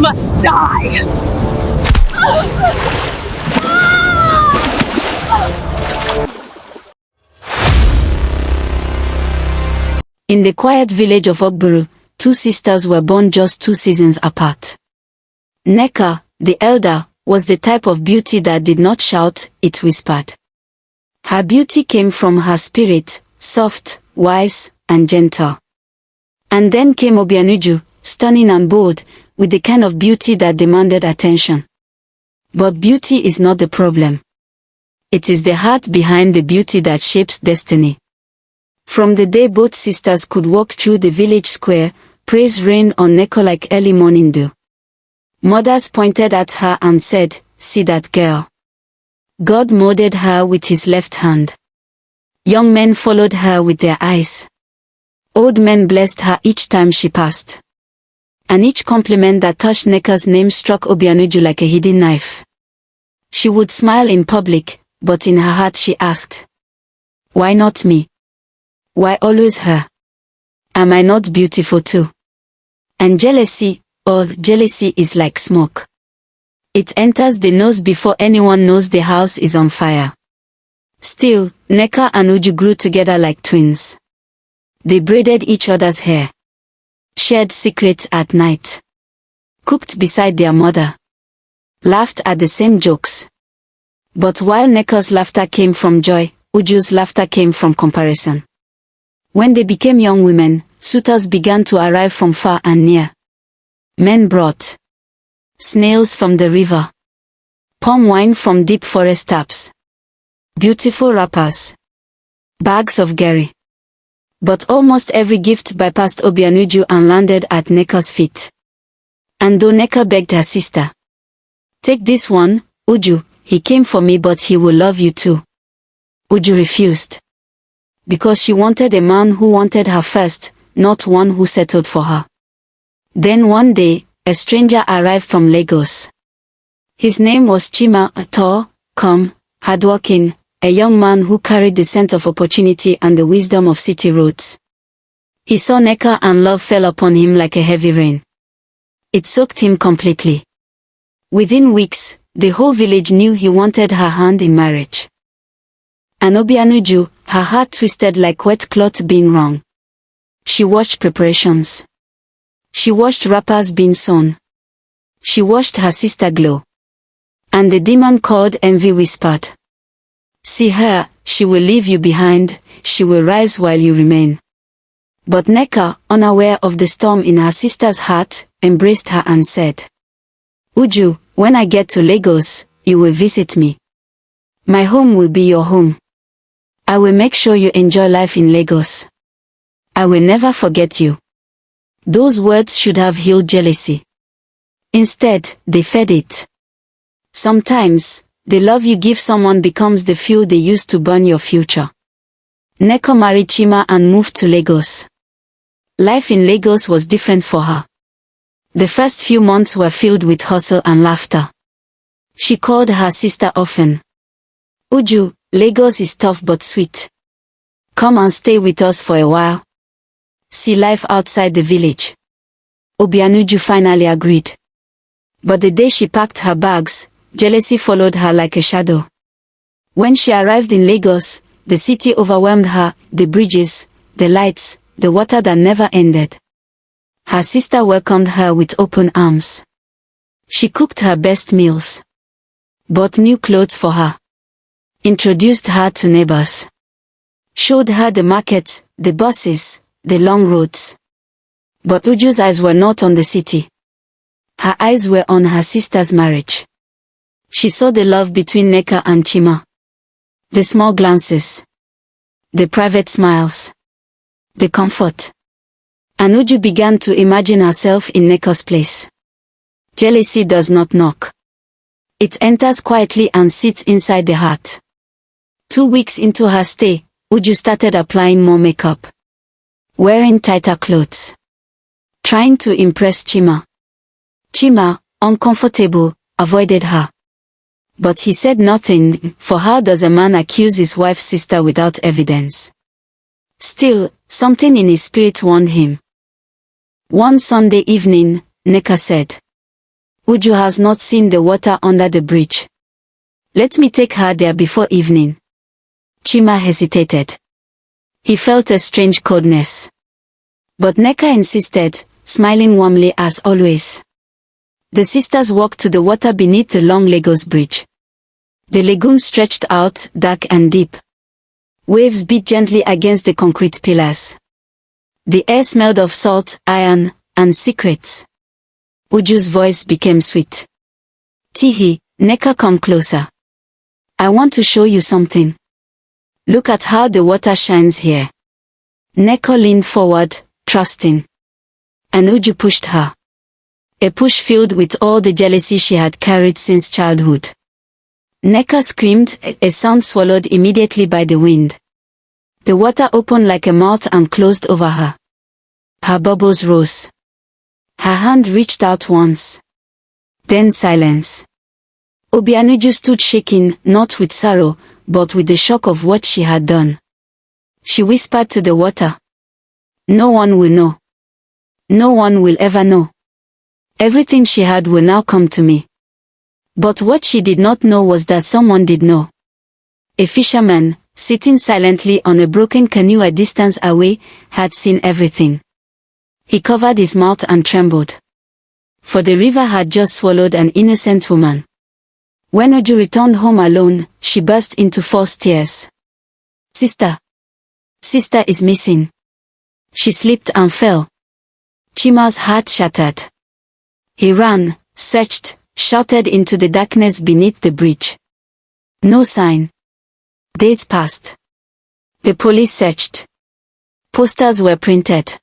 must die! In the quiet village of Ọgbaru, two sisters were born just 2 seasons apart. Nneka, the elder, was the type of beauty that did not shout, it whispered. Her beauty came from her spirit, soft, wise, and gentle. And then came Obianuju, stunning and bold, with the kind of beauty that demanded attention. But beauty is not the problem. It is the heart behind the beauty that shapes destiny. From the day both sisters could walk through the village square, praise rained on Nneka like early morning dew. Mothers pointed at her and said, "See that girl. God molded her with his left hand." Young men followed her with their eyes. Old men blessed her each time she passed. And each compliment that touched Nneka's name struck Obianuju like a hidden knife. She would smile in public, but in her heart she asked, "Why not me? Why always her? Am I not beautiful too?" And jealousy is like smoke. It enters the nose before anyone knows the house is on fire. Still, Nneka and Uju grew together like twins. They braided each other's hair, shared secrets at night, cooked beside their mother, laughed at the same jokes. But while Nneka's laughter came from joy, Uju's laughter came from comparison. When they became young women, suitors began to arrive from far and near. Men brought snails from the river, palm wine from deep forest taps, beautiful wrappers, bags of gari. But almost every gift bypassed Obianuju and landed at Nneka's feet. And though Nneka begged her sister, "Take this one, Uju, he came for me but he will love you too," Uju refused. Because she wanted a man who wanted her first, not one who settled for her. Then one day, a stranger arrived from Lagos. His name was Chima, a tall, calm, hardworking, a young man who carried the scent of opportunity and the wisdom of city roads. He saw Nneka and love fell upon him like a heavy rain. It soaked him completely. Within weeks, the whole village knew he wanted her hand in marriage. And Obianuju, her heart twisted like wet cloth being wrung. She watched preparations. She watched wrappers being sewn. She watched her sister glow. And the demon called envy whispered, "See her, she will leave you behind, she will rise while you remain." But Nneka, unaware of the storm in her sister's heart, embraced her and said, "Uju, when I get to Lagos, you will visit me. My home will be your home. I will make sure you enjoy life in Lagos. I will never forget you." Those words should have healed jealousy. Instead, they fed it. Sometimes, the love you give someone becomes the fuel they use to burn your future. Nneka married Chima and moved to Lagos. Life in Lagos was different for her. The first few months were filled with hustle and laughter. She called her sister often. "Uju, Lagos is tough but sweet. Come and stay with us for a while. See life outside the village." Obianuju finally agreed. But the day she packed her bags, jealousy followed her like a shadow. When she arrived in Lagos, the city overwhelmed her, the bridges, the lights, the water that never ended. Her sister welcomed her with open arms. She cooked her best meals, bought new clothes for her, introduced her to neighbors, showed her the markets, the buses, the long roads. But Uju's eyes were not on the city. Her eyes were on her sister's marriage. She saw the love between Nneka and Chima. The small glances, the private smiles, the comfort. And Uju began to imagine herself in Nneka's place. Jealousy does not knock. It enters quietly and sits inside the heart. 2 weeks into her stay, Uju started applying more makeup, wearing tighter clothes, trying to impress Chima. Chima, uncomfortable, avoided her. But he said nothing, for how does a man accuse his wife's sister without evidence? Still, something in his spirit warned him. One Sunday evening, Nneka said, Uju has not seen the water under the bridge. Let me take her there before evening. Chima hesitated. He felt a strange coldness. But Nneka insisted, smiling warmly as always. The sisters walked to the water beneath the long Lagos bridge. The lagoon stretched out, dark and deep. Waves beat gently against the concrete pillars. The air smelled of salt, iron, and secrets. Uju's voice became sweet. Tihi, Nneka, come closer. I want to show you something. Look at how the water shines here. Nneka leaned forward, trusting. And Uju pushed her. A push filled with all the jealousy she had carried since childhood. Nneka screamed, a sound swallowed immediately by the wind. The water opened like a mouth and closed over her. Her bubbles rose. Her hand reached out once. Then silence. Obianuju stood shaking, not with sorrow, but with the shock of what she had done. She whispered to the water. No one will know. No one will ever know. Everything she had will now come to me. But what she did not know was that someone did know. A fisherman, sitting silently on a broken canoe a distance away, had seen everything. He covered his mouth and trembled. For the river had just swallowed an innocent woman. When Uju returned home alone, she burst into false tears. Sister. Sister is missing. She slipped and fell. Chima's heart shattered. He ran, searched, shouted into the darkness beneath the bridge. No sign. Days passed. The police searched. Posters were printed.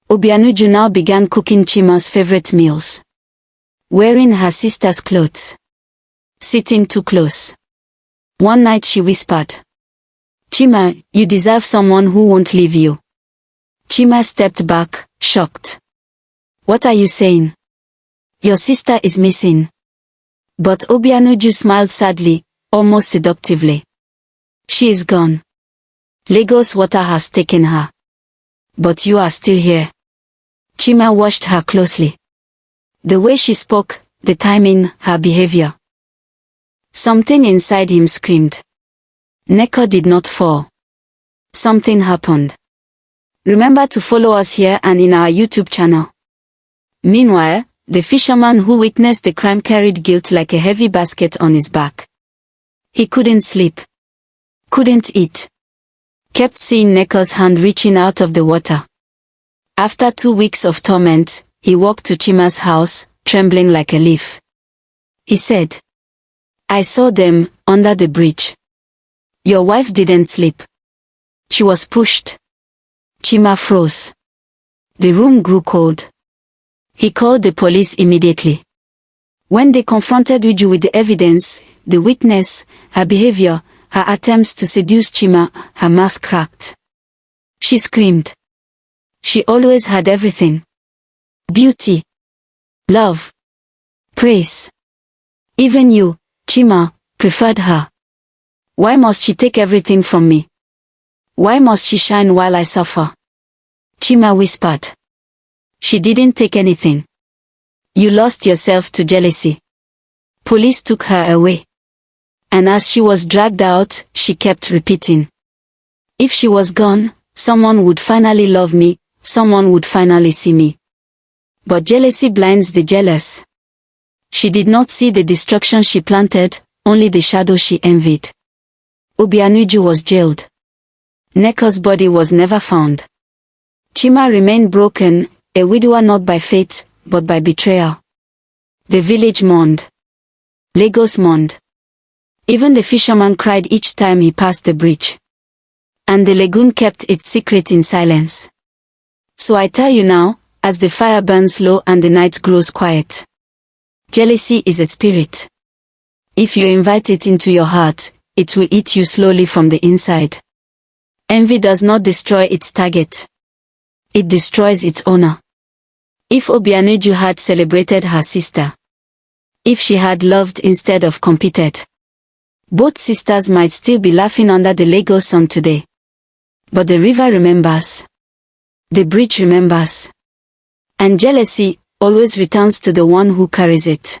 Obianuju now began cooking Chima's favorite meals. Wearing her sister's clothes. Sitting too close. One night she whispered. Chima, you deserve someone who won't leave you. Chima stepped back, shocked. What are you saying? Your sister is missing. But Obianuju smiled sadly, almost seductively. She is gone. Lagos water has taken her. But you are still here. Chima watched her closely. The way she spoke, the timing, her behavior. Something inside him screamed. Nneka did not fall. Something happened. Remember to follow us here and in our YouTube channel. Meanwhile, the fisherman who witnessed the crime carried guilt like a heavy basket on his back. He couldn't sleep. Couldn't eat. Kept seeing Nneka's hand reaching out of the water. After 2 weeks of torment, he walked to Chima's house, trembling like a leaf. He said, I saw them, under the bridge. Your wife didn't sleep. She was pushed. Chima froze. The room grew cold. He called the police immediately. When they confronted Uju with the evidence, the witness, her behavior, her attempts to seduce Chima, her mask cracked. She screamed. She always had everything. Beauty. Love. Praise. Even you, Chima, preferred her. Why must she take everything from me? Why must she shine while I suffer? Chima whispered. She didn't take anything. You lost yourself to jealousy. Police took her away. And as she was dragged out, she kept repeating. If she was gone, someone would finally love me, someone would finally see me. But jealousy blinds the jealous. She did not see the destruction she planted, only the shadow she envied. Obianuju was jailed. Nneka's body was never found. Chima remained broken, a widower not by fate, but by betrayal. The village mourned. Lagos mourned. Even the fisherman cried each time he passed the bridge. And the lagoon kept its secret in silence. So I tell you now, as the fire burns low and the night grows quiet. Jealousy is a spirit. If you invite it into your heart, it will eat you slowly from the inside. Envy does not destroy its target. It destroys its owner. If Obianuju had celebrated her sister. If she had loved instead of competed. Both sisters might still be laughing under the Lagos sun today. But the river remembers. The bridge remembers. And jealousy, always returns to the one who carries it.